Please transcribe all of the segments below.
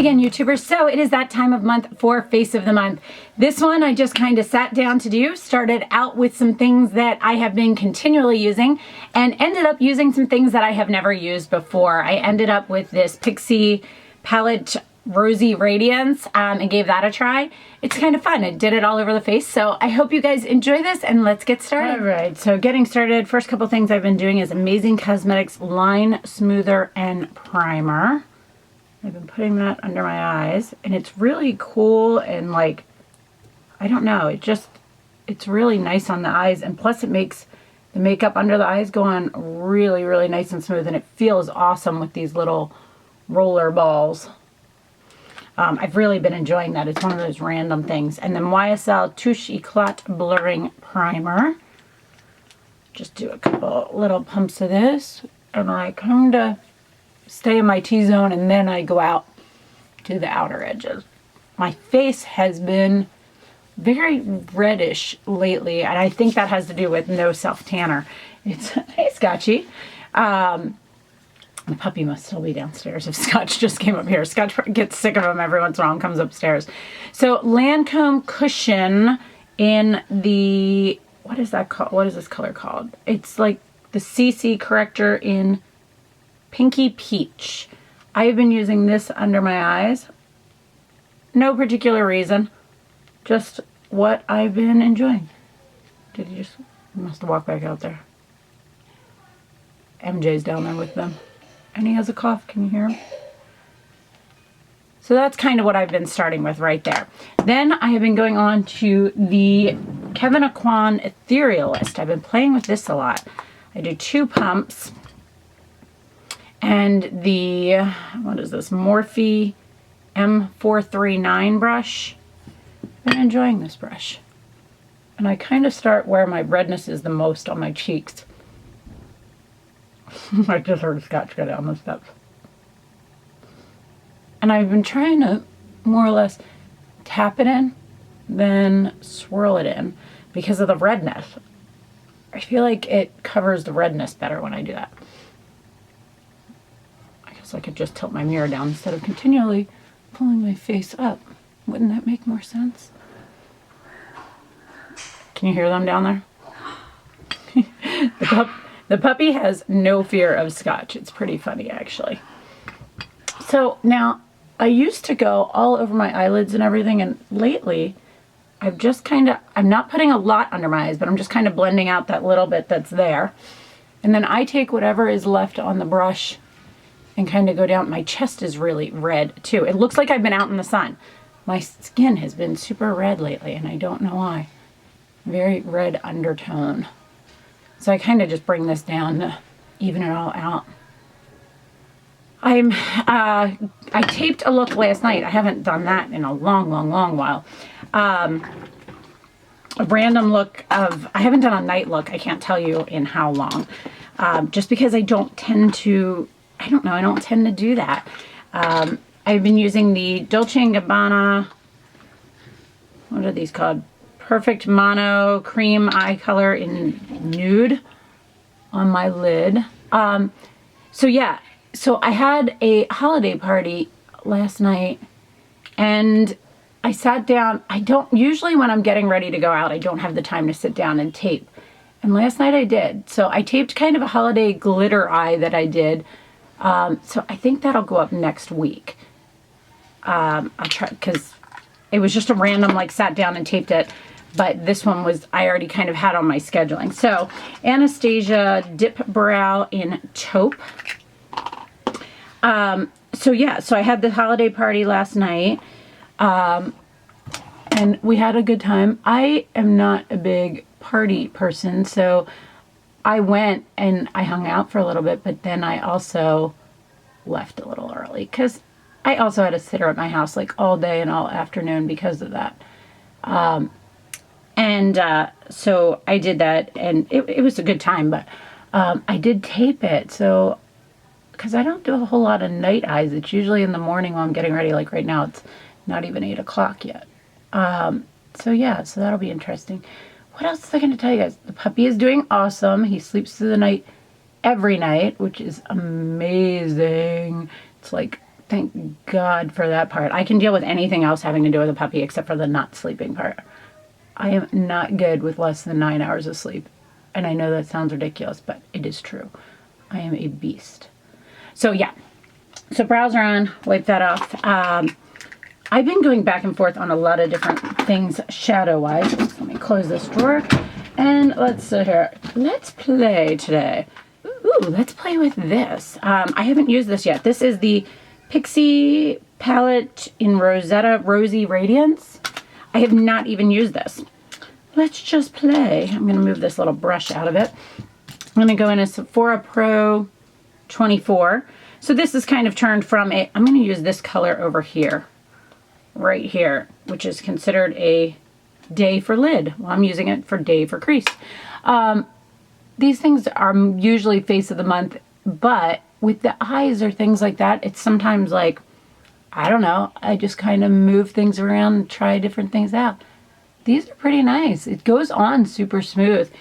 again, YouTubers. So it is that time of month for Face of the Month. This one I just kind of sat down to do, started out with some things that I have been continually using and ended up using some things that I have never used before. I ended up with this Pixi palette Rosy Radiance and gave that a try. It's kind of fun. I did it all over the face, so I hope you guys enjoy this and let's get started. All right, so getting started, first couple things I've been doing is Amazing Cosmetics Line Smoother and Primer. I've been putting that under my eyes and it's really cool and like, I don't know, it's really nice on the eyes, and plus it makes the makeup under the eyes go on really, really nice and smooth, and it feels awesome with these little roller balls. I've really been enjoying that. It's one of those random things. And then YSL Touche Eclat Blurring Primer. Just do a couple little pumps of this. And I kind of stay in my T-zone and then I go out to the outer edges. My face has been very reddish lately, and I think that has to do with no self-tanner. It's, hey, Scotchy. The puppy must still be downstairs if Scotch just came up here. Scotch gets sick of him every once in a while and comes upstairs. So Lancome Cushion in the, what is that called? What is this color called? It's like the CC corrector in Pinky Peach. I've been using this under my eyes. No particular reason. Just what I've been enjoying. Did he just, he must have walked back out there. MJ's down there with them. And he has a cough. Can you hear him? So that's kind of what I've been starting with right there. Then I have been going on to the Keving Aucoin Etherialist. I've been playing with this a lot. I do 2 pumps. And the, what is this, Morphe M439 brush. I've been enjoying this brush. And I kind of start where my redness is the most, on my cheeks. I just heard Scotch go down the steps. And I've been trying to more or less tap it in, then swirl it in because of the redness. I feel like it covers the redness better when I do that. I guess I could just tilt my mirror down instead of continually pulling my face up. Wouldn't that make more sense? Can you hear them down there? The puppy has no fear of Scotch. It's pretty funny, actually. So now, I used to go all over my eyelids and everything, and lately, I've just kind of, I'm not putting a lot under my eyes, but I'm just kind of blending out that little bit that's there. And then I take whatever is left on the brush and kind of go down. My chest is really red, too. It looks like I've been out in the sun. My skin has been super red lately, and I don't know why. Very red undertone. So I kind of just bring this down to even it all out. I taped a look last night. I haven't done that in a long while. A random look of, I haven't done a night look, I can't tell you in how long. Just because I don't tend to, I don't know, I don't tend to do that. I've been using the Dolce & Gabbana, what are these called? Perfect Mono Cream Eye Color in Nude on my lid. So yeah, so I had a holiday party last night and I sat down. I don't, usually when I'm getting ready to go out, I don't have the time to sit down and tape. And last night I did. So I taped kind of a holiday glitter eye that I did. So I think that'll go up next week. I'll try, because it was just a random, like, sat down and taped it. But this one was, I already kind of had on my scheduling. So, Anastasia Dip Brow in Taupe. So yeah, so I had the holiday party last night. And we had a good time. I am not a big party person, so I went and I hung out for a little bit, but then I also left a little early because I also had a sitter at my house like all day and all afternoon because of that. So I did that, and it was a good time, but I did tape it, so, because I don't do a whole lot of night eyes. It's usually in the morning while I'm getting ready, like right now, it's not even 8 o'clock yet. So yeah, so that'll be interesting. What else is I going to tell you guys? The puppy is doing awesome. He sleeps through the night every night, which is amazing. It's like Thank God for that part. I can deal with anything else having to do with a puppy except for the not sleeping part. I am not good with less than 9 hours of sleep. And I know that sounds ridiculous, but it is true. I am a beast. So yeah. So brows are on. Wipe that off. I've been going back and forth on a lot of different things shadow-wise. Let me close this drawer. And let's sit here. Let's play today. Ooh, let's play with this. I haven't used this yet. This is the Pixi palette in Rosetta Rosy Radiance. I have not even used this. Let's just play. I'm going to move this little brush out of it. I'm going to go in a Sephora Pro 24. So this is kind of turned from a, I'm going to use this color over here, right here, which is considered a day for lid. Well, I'm using it for day for crease. These things are usually face of the month, but with the eyes or things like that, it's sometimes like, I don't know, I just kind of move things around and try different things out. These are pretty nice. It goes on super smooth.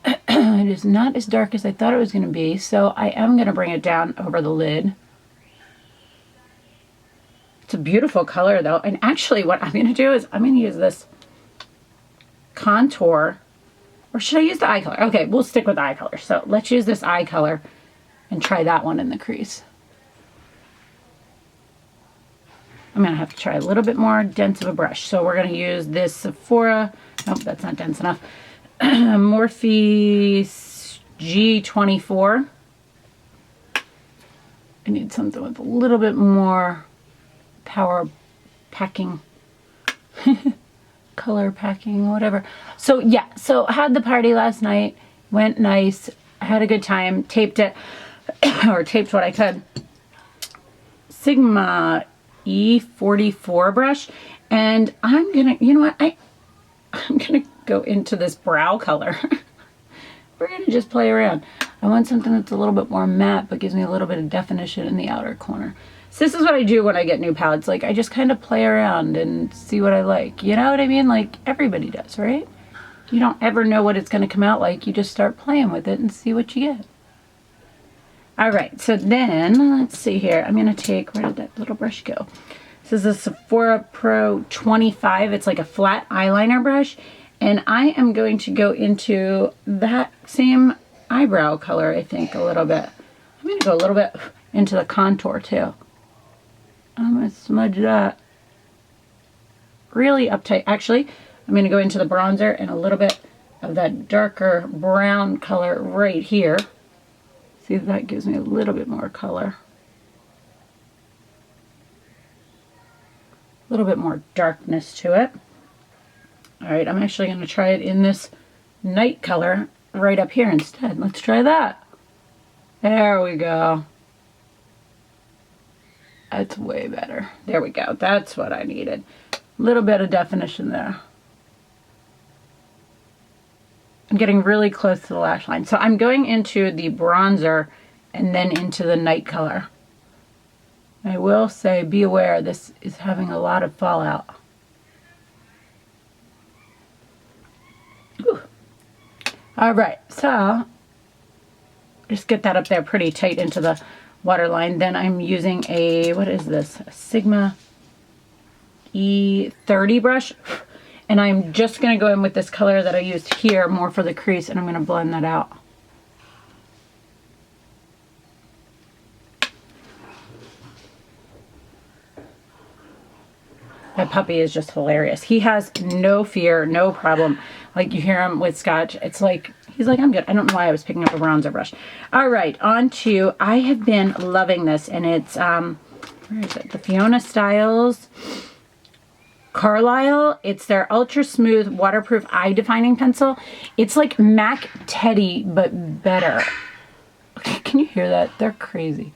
It is not as dark as I thought it was going to be, so I am going to bring it down over the lid. It's a beautiful color though, and actually what I'm going to do is I'm going to use this contour, or should I use the eye color? Okay, we'll stick with the eye color. So let's use this eye color and try that one in the crease. I'm going to have to try a little bit more dense of a brush. So we're going to use this Sephora, nope, that's not dense enough, Morphe G24. I need something with a little bit more power packing, color packing, whatever. So yeah, so I had the party last night, went nice, I had a good time, taped it, or taped what I could. Sigma E44 brush, and I'm gonna, you know what, I'm gonna go into this brow color. We're gonna just play around. I want something that's a little bit more matte but gives me a little bit of definition in the outer corner. So this is what I do when I get new palettes. Like, I just kind of play around and see what I like. You know what I mean? Like everybody does, right? You don't ever know what it's gonna come out like. You just start playing with it and see what you get. All right, so then let's see here. I'm gonna take, where did that little brush go? This is a Sephora Pro 25. It's like a flat eyeliner brush. And I am going to go into that same eyebrow color, I think, a little bit. I'm gonna go a little bit into the contour too. I'm gonna smudge that really uptight. Actually, I'm gonna go into the bronzer and a little bit of that darker brown color right here. See if that gives me a little bit more color. A little bit more darkness to it. All right, I'm actually going to try it in this night color right up here instead. Let's try that. There we go. That's way better. There we go. That's what I needed. A little bit of definition there. I'm getting really close to the lash line. So I'm going into the bronzer and then into the night color. I will say, be aware, this is having a lot of fallout. Whew. All right, so just get that up there pretty tight into the waterline. Then I'm using a, what is this? A Sigma E30 brush. And I'm just going to go in with this color that I used here, more for the crease, and I'm going to blend that out. That puppy is just hilarious. He has no fear, no problem. Like, you hear him with Scotch, it's like, he's like, I'm good. I don't know why I was picking up a bronzer brush. All right, on to, I have been loving this, and it's, where is it? The Fiona Styles Carlisle. It's their ultra smooth waterproof eye defining pencil. It's like MAC Teddy but better. Okay, can you hear that? They're crazy.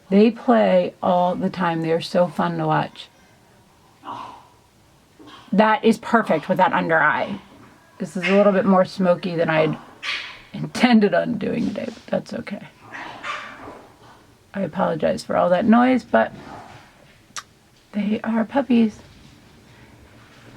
They play all the time. They're so fun to watch. That is perfect with that under eye. This is a little bit more smoky than I had intended on doing today, but that's okay. I apologize for all that noise, but they are puppies.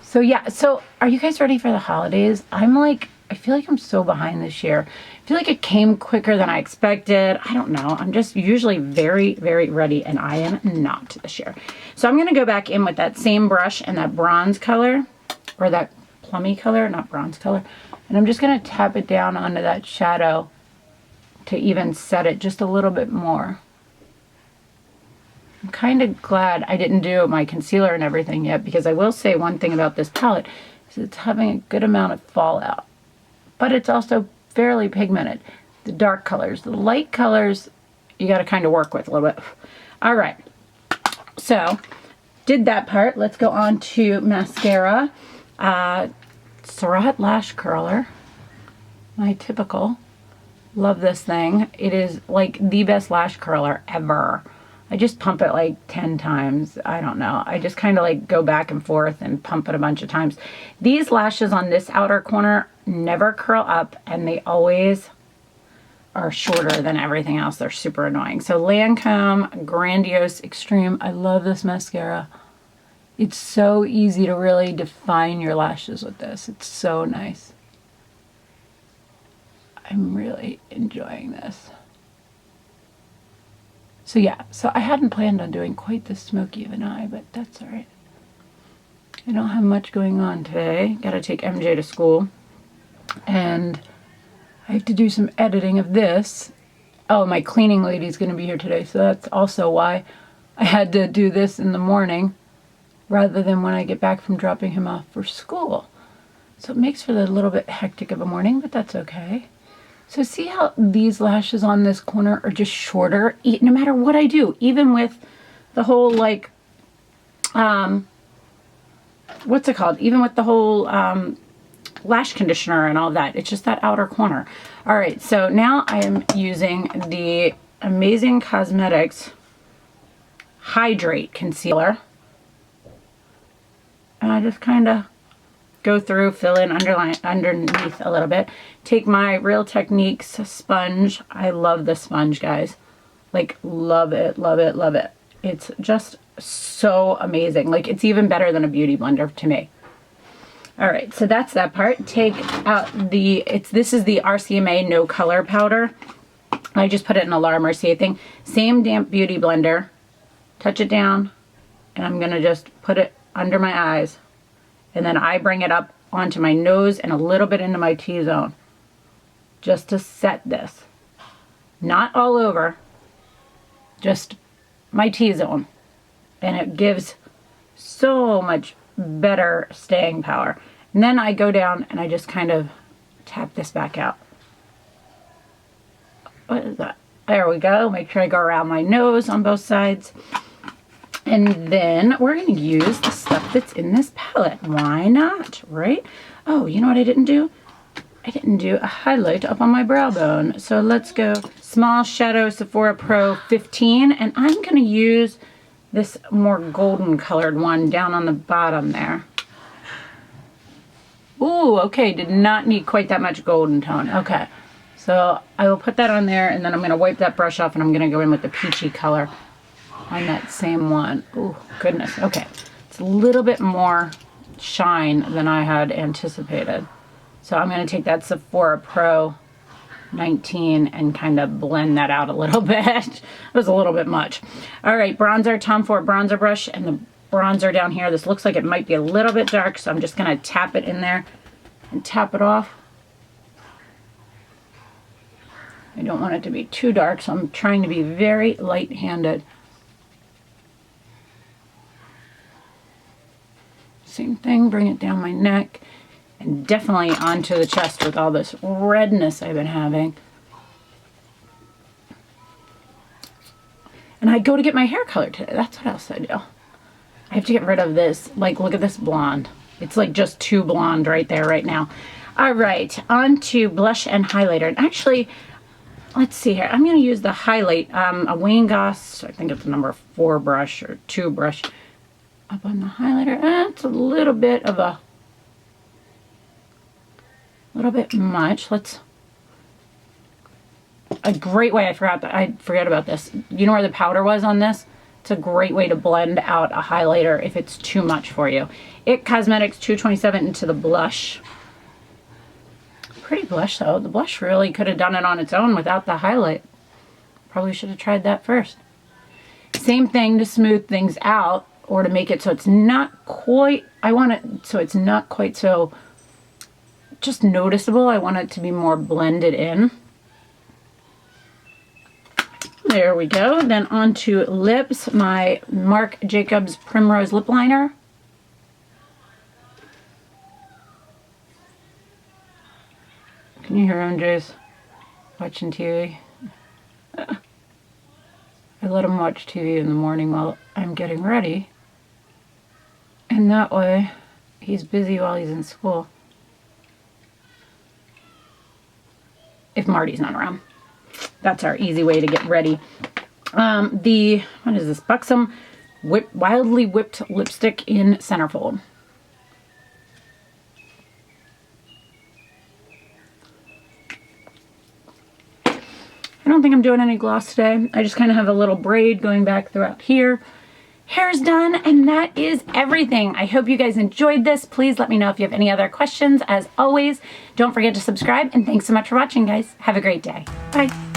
So yeah, so are you guys ready for the holidays? I'm like I feel like I'm so behind this year. I feel like it came quicker than I expected. I don't know. I'm just usually very, very ready, and I am not this year. So I'm going to go back in with that same brush and that bronze color, or that plummy color, not bronze color. And I'm just going to tap it down onto that shadow to even set it just a little bit more. I'm kind of glad I didn't do my concealer and everything yet, because I will say one thing about this palette is it's having a good amount of fallout. But it's also fairly pigmented. The dark colors, the light colors, you got to kind of work with a little bit. All right, so did that part. Let's go on to mascara. Surratt Lash Curler, my typical. Love this thing. It is like the best lash curler ever. I just pump it like 10 times. I don't know. I just kind of like go back and forth and pump it a bunch of times. These lashes on this outer corner never curl up, and they always are shorter than everything else. They're super annoying. So Lancome Grandiose Extreme. I love this mascara. It's so easy to really define your lashes with this. It's so nice. I'm really enjoying this. So yeah, so I hadn't planned on doing quite this smoky of an eye, but that's all right. I don't have much going on today. Got to take MJ to school. And I have to do some editing of this. Oh, my cleaning lady's going to be here today, so that's also why I had to do this in the morning rather than when I get back from dropping him off for school. So it makes for a little bit hectic of a morning, but that's okay. So see how these lashes on this corner are just shorter, no matter what I do, even with the whole like, what's it called? Even with the whole lash conditioner and all that, it's just that outer corner. All right, so now I am using the Amazing Cosmetics Hydrate Concealer. And I just kind of go through, fill in underneath a little bit. Take my Real Techniques sponge. I love this sponge, guys. Like, love it, love it, love it. It's just so amazing. Like, it's even better than a beauty blender to me. All right, so that's that part. Take out this is the RCMA No Color Powder. I just put it in a La Mercier thing. Same damp beauty blender. Touch it down, and I'm gonna just put it under my eyes. And then I bring it up onto my nose and a little bit into my T-zone. Just to set this. Not all over. Just my T-zone. And it gives so much better staying power. And then I go down and I just kind of tap this back out. What is that? There we go. Make sure I go around my nose on both sides. And then we're going to use the stuff that's in this palette. Why not, right? Oh, you know what I didn't do? I didn't do a highlight up on my brow bone. So let's go Small Shadow Sephora Pro 15. And I'm going to use this more golden colored one down on the bottom there. Ooh, okay. Did not need quite that much golden tone. Okay. So I will put that on there, and then I'm going to wipe that brush off, and I'm going to go in with the peachy color on that same one. Oh, goodness. Okay. It's a little bit more shine than I had anticipated. So I'm going to take that Sephora Pro 19 and kind of blend that out a little bit. It was a little bit much. All right, bronzer, Tom Ford bronzer brush, and the bronzer down here. This looks like it might be a little bit dark, so I'm just going to tap it in there and tap it off. I don't want it to be too dark, so I'm trying to be very light-handed. Same thing, bring it down my neck, and definitely onto the chest with all this redness I've been having. And I go to get my hair colored today. That's what else I do. I have to get rid of this. Like, look at this blonde. It's like just too blonde right there right now. All right, on to blush and highlighter. And actually, let's see here. I'm going to use the highlight, a Wayne Goss, I think it's a number 4 brush or 2 brush. Up on the highlighter. It's a little bit of a much. A great way, I forgot about this. You know where the powder was on this? It's a great way to blend out a highlighter if it's too much for you. It Cosmetics 227 into the blush. Pretty blush though. The blush really could have done it on its own without the highlight. Probably should have tried that first. Same thing to smooth things out, or to make it so it's not quite, I want it so it's not quite so just noticeable. I want it to be more blended in. There we go. Then on to lips, my Marc Jacobs Primrose Lip Liner. Can you hear MJ's watching TV? I let him watch TV in the morning while I'm getting ready. And that way, he's busy while he's in school. If Marty's not around. That's our easy way to get ready. What is this? Buxom Wildly Whipped Lipstick in Centerfold. I don't think I'm doing any gloss today. I just kind of have a little braid going back throughout here. Hair's done, and that is everything. I hope you guys enjoyed this. Please let me know if you have any other questions. As always, don't forget to subscribe, and thanks so much for watching, guys. Have a great day. Bye.